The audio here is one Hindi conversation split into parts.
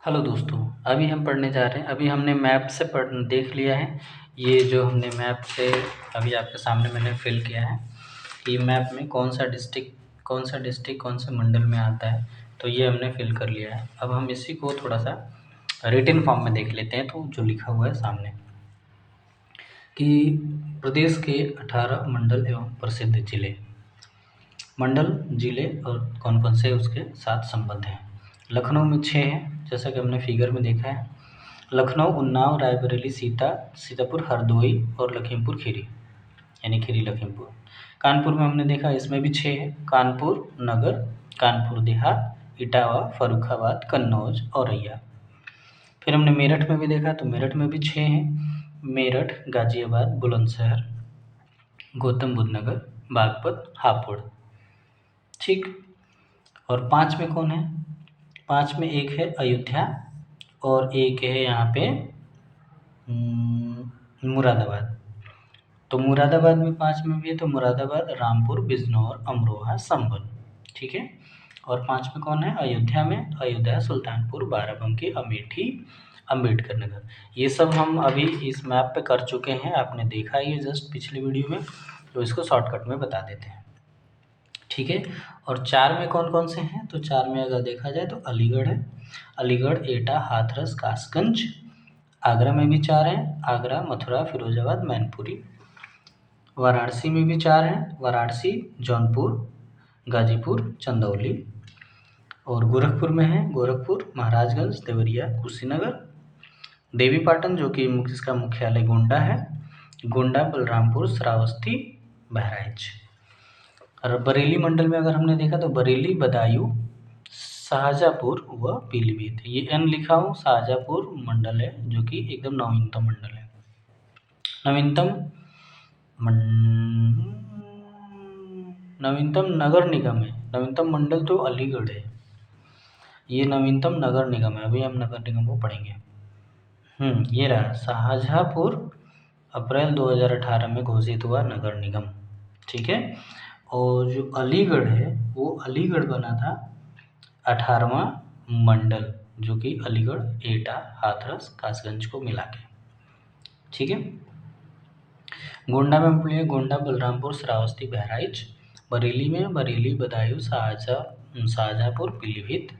हेलो दोस्तों, अभी हम पढ़ने जा रहे हैं। अभी हमने मैप से पढ़ देख लिया है। ये जो हमने मैप से अभी आपके सामने मैंने फिल किया है कि मैप में कौन सा डिस्ट्रिक्ट कौन से मंडल में आता है, तो ये हमने फिल कर लिया है। अब हम इसी को थोड़ा सा रिटन फॉर्म में देख लेते हैं। तो जो लिखा हुआ है सामने कि प्रदेश के 18 मंडल एवं प्रसिद्ध जिले, मंडल जिले और कौन कौन से उसके साथ संबंध हैं। लखनऊ में 6 हैं, जैसा कि हमने फिगर में देखा है। लखनऊ, उन्नाव, रायबरेली, सीतापुर, हरदोई और लखीमपुर खीरी, यानी खीरी लखीमपुर। कानपुर में हमने देखा, इसमें भी 6 है। कानपुर नगर, कानपुर देहात, इटावा, फर्रुखाबाद, कन्नौज, औरैया। फिर हमने मेरठ में भी देखा, तो मेरठ में भी 6 हैं। मेरठ, गाजियाबाद, बुलंदशहर, गौतम बुद्ध नगर, बागपत, हापुड़। ठीक। और 5 में कौन है? 5 में एक है अयोध्या और एक है यहाँ पे मुरादाबाद। तो मुरादाबाद में 5 में भी है, तो मुरादाबाद, रामपुर, बिजनौर, अमरोहा, संभल। ठीक है। और 5 में कौन है? अयोध्या में अयोध्या, सुल्तानपुर, बाराबंकी, अमेठी, अम्बेडकर नगर। ये सब हम अभी इस मैप पे कर चुके हैं, आपने देखा ही है जस्ट पिछली वीडियो में, तो इसको शॉर्टकट में बता देते हैं। ठीक है। और 4 में कौन कौन से हैं? तो 4 में अगर देखा जाए तो अलीगढ़ है। अलीगढ़, एटा, हाथरस, कासगंज। आगरा में भी 4 हैं, आगरा, मथुरा, फिरोजाबाद, मैनपुरी। वाराणसी में भी 4 हैं, वाराणसी, जौनपुर, गाजीपुर, चंदौली। और गोरखपुर में है, गोरखपुर, महाराजगंज, देवरिया, कुशीनगर। देवीपाटन, जो कि इसका मुख्यालय गोंडा है, गोंडा, बलरामपुर, श्रावस्ती, बहराइच। और बरेली मंडल में अगर हमने देखा तो बरेली, बदायूं, शाहजहाँपुर व पीलीभीत। ये एन लिखा हूँ, शाहजहाँपुर मंडल है जो कि एकदम नवीनतम मंडल है। नवीनतम नगर निगम है। नवीनतम मंडल तो अलीगढ़ है, ये नवीनतम नगर निगम है। अभी हम नगर निगम को पढ़ेंगे। ये रहा शाहजहाँपुर, अप्रैल 2018 में घोषित हुआ नगर निगम। ठीक है। और जो अलीगढ़ है वो अलीगढ़ बना था 18वां मंडल, जो कि अलीगढ़, एटा, हाथरस, कासगंज को मिला के। ठीक है। गोंडा में हम पढ़ेंगे गोंडा, बलरामपुर, श्रावस्ती, बहराइच। बरेली में बरेली, बदायूं, शाहजहाँपुर, पीलीभीत।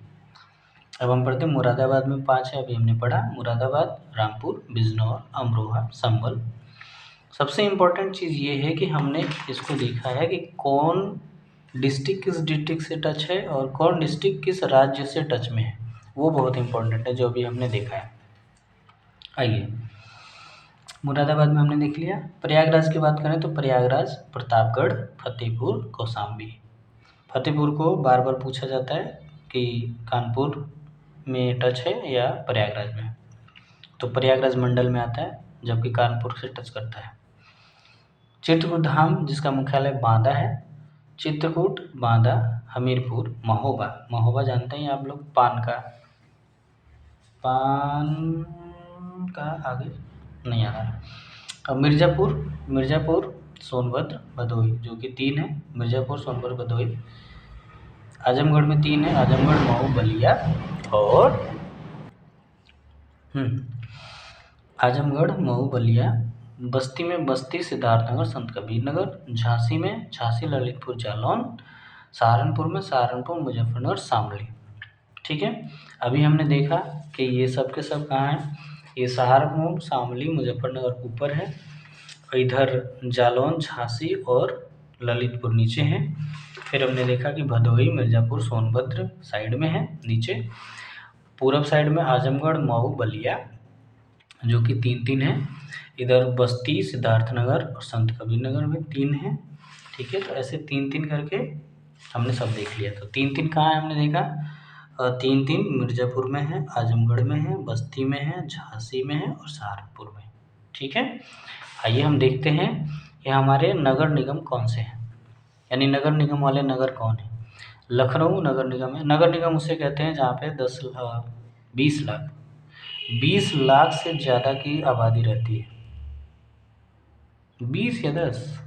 अब हम पढ़ते हैं मुरादाबाद में 5 है, अभी हमने पढ़ा। मुरादाबाद, रामपुर, बिजनौर, अमरोहा, संभल। सबसे इम्पोर्टेंट चीज़ ये है कि हमने इसको देखा है कि कौन डिस्ट्रिक्ट किस डिस्ट्रिक्ट से टच है और कौन डिस्ट्रिक्ट किस राज्य से टच में है, वो बहुत इंपॉर्टेंट है, जो अभी हमने देखा है। आइए, मुरादाबाद में हमने देख लिया। प्रयागराज की बात करें तो प्रयागराज, प्रतापगढ़, फतेहपुर, कौशाम्बी। फतेहपुर को बार बार पूछा जाता है कि कानपुर में टच है या प्रयागराज में, तो प्रयागराज मंडल में आता है, जबकि कानपुर से टच करता है। चित्रकूट धाम, जिसका मुख्यालय बांदा है। चित्रकूट, बांदा, हमीरपुर, महोबा। महोबा जानते हैं आप लोग, पान का आगे नहीं आ रहा। अब मिर्ज़ापुर, सोनभद्र, भदोही, जो कि 3 है। मिर्ज़ापुर, सोनभद्र, भदोही। आजमगढ़ में 3 है, आजमगढ़, मऊ, बलिया और आजमगढ़, मऊ, बलिया। बस्ती में बस्ती, सिद्धार्थनगर, संत कबीर नगर। झांसी में झांसी, ललितपुर, जालौन। सहारनपुर में सहारनपुर, मुजफ्फरनगर, शामली। ठीक है। अभी हमने देखा कि ये सब के सब कहाँ हैं। ये सहारनपुर, शामली, मुजफ्फरनगर ऊपर है, इधर जालौन, झांसी और ललितपुर नीचे हैं। फिर हमने देखा कि भदोही, मिर्ज़ापुर, सोनभद्र साइड में है नीचे। पूरब साइड में आजमगढ़, मऊ, बलिया, जो कि 3-3 है। इधर बस्ती, सिद्धार्थनगर और संत कबीर नगर में 3 है। ठीक है। तो ऐसे 3-3 करके हमने सब देख लिया। तो 3-3 कहाँ है हमने देखा, 3-3 मिर्ज़ापुर में है, आजमगढ़ में है, बस्ती में है, झांसी में है और सहारनपुर में। ठीक है। आइए हम देखते हैं कि हमारे नगर निगम कौन से हैं, यानी नगर निगम वाले नगर कौन है। लखनऊ नगर निगम है। नगर निगम उसे कहते हैं जहाँ पे 20 लाख से ज़्यादा की आबादी रहती है। 20 या 10,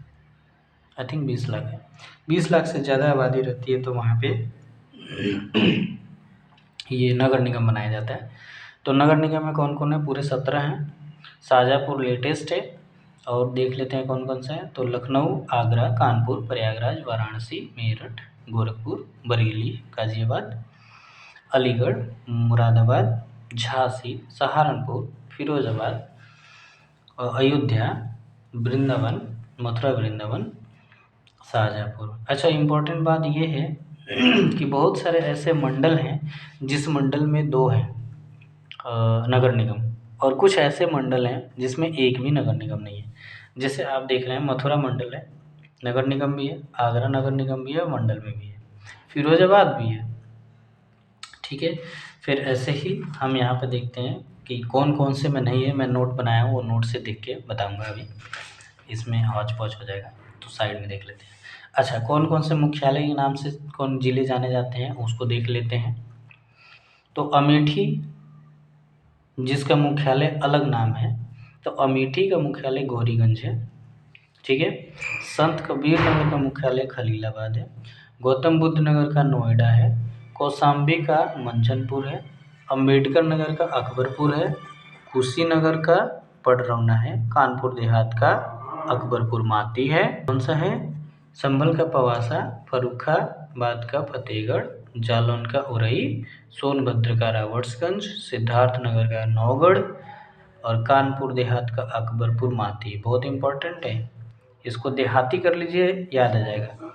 आई थिंक 20 लाख है। 20 लाख से ज़्यादा आबादी रहती है, तो वहाँ पे ये नगर निगम बनाया जाता है। तो नगर निगम में कौन कौन है, पूरे 17 हैं। शाहजहाँपुर लेटेस्ट है, और देख लेते हैं कौन कौन से हैं। तो लखनऊ, आगरा, कानपुर, प्रयागराज, वाराणसी, मेरठ, गोरखपुर, बरेली, गाजियाबाद, अलीगढ़, मुरादाबाद, झांसी, सहारनपुर, फिरोजाबाद, अयोध्या, वृंदावन, मथुरा वृंदावन, शाहजहाँपुर। अच्छा, इम्पोर्टेंट बात ये है कि बहुत सारे ऐसे मंडल हैं जिस मंडल में 2 हैं नगर निगम, और कुछ ऐसे मंडल हैं जिसमें एक भी नगर निगम नहीं है। जैसे आप देख रहे हैं, मथुरा मंडल है, नगर निगम भी है, आगरा नगर निगम भी है, मंडल में भी है, फिरोजाबाद भी है। ठीक है, फिर ऐसे ही हम यहाँ पे देखते हैं कि कौन कौन से में नहीं है। मैं नोट बनाया हूँ, वो नोट से देख के बताऊँगा अभी, इसमें हौच-पौच हो जाएगा, तो साइड में देख लेते हैं। अच्छा, कौन कौन से मुख्यालय के नाम से कौन ज़िले जाने जाते हैं, उसको देख लेते हैं। तो अमेठी, जिसका मुख्यालय अलग नाम है, तो अमेठी का मुख्यालय गौरीगंज है। ठीक है, संत कबीर नगर का मुख्यालय खलीलाबाद है, गौतम बुद्ध नगर का नोएडा है, कौशाम्बी का मंझनपुर है, अम्बेडकर नगर का अकबरपुर है, कुशीनगर का पडरौना है, कानपुर देहात का अकबरपुर माती है, कौन सा है, संभल का पवासा, फर्रुखाबाद का फतेहगढ़, जालौन का उरई, सोनभद्र का रावर्ट्सगंज, सिद्धार्थ नगर का नौगढ़, और कानपुर देहात का अकबरपुर माती। बहुत इंपॉर्टेंट है, इसको देहाती कर लीजिए, याद आ जाएगा।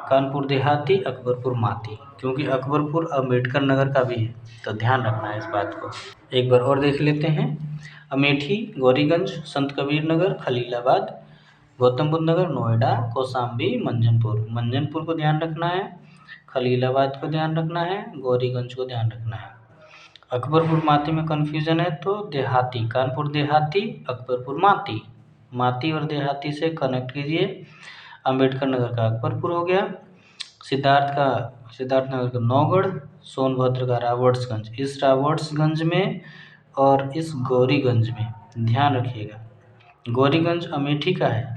कानपुर देहाती, अकबरपुर माती, क्योंकि अकबरपुर अम्बेडकर नगर का भी है, तो ध्यान रखना है इस बात को। एक बार और देख लेते हैं। अमेठी, गौरीगंज, संत कबीर नगर, खलीलाबाद, गौतम बुद्ध नगर, नोएडा, कौशाम्बी, मंझनपुर। मंझनपुर को ध्यान रखना है, खलीलाबाद को ध्यान रखना है, गौरीगंज को ध्यान रखना है। अकबरपुर माती में कन्फ्यूज़न है, तो देहाती, कानपुर देहाती, अकबरपुर माती, माती और देहाती से कनेक्ट कीजिए। अम्बेडकर नगर का अकबरपुर हो गया, सिद्धार्थ नगर का नौगढ़, सोनभद्र का रावर्ट्सगंज। इस रावर्ट्सगंज में और इस गौरीगंज में ध्यान रखिएगा, गौरीगंज अमेठी का है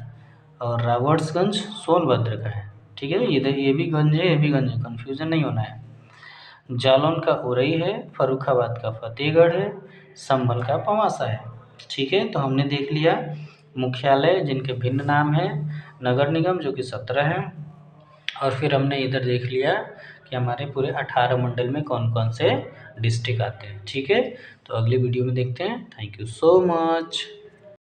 और रावर्ट्सगंज सोनभद्र का है। ठीक है, ये भी गंज है, ये भी गंज है, कन्फ्यूज़न नहीं होना है। जालौन का उरई है, फर्रुखाबाद का फतेहगढ़ है, संभल का पवासा है। ठीक है, तो हमने देख लिया मुख्यालय जिनके भिन्न नाम हैं, नगर निगम जो कि 17 हैं, और फिर हमने इधर देख लिया कि हमारे पूरे 18 मंडल में कौन कौन से डिस्ट्रिक्ट आते हैं। ठीक है, तो अगली वीडियो में देखते हैं। Thank you so much.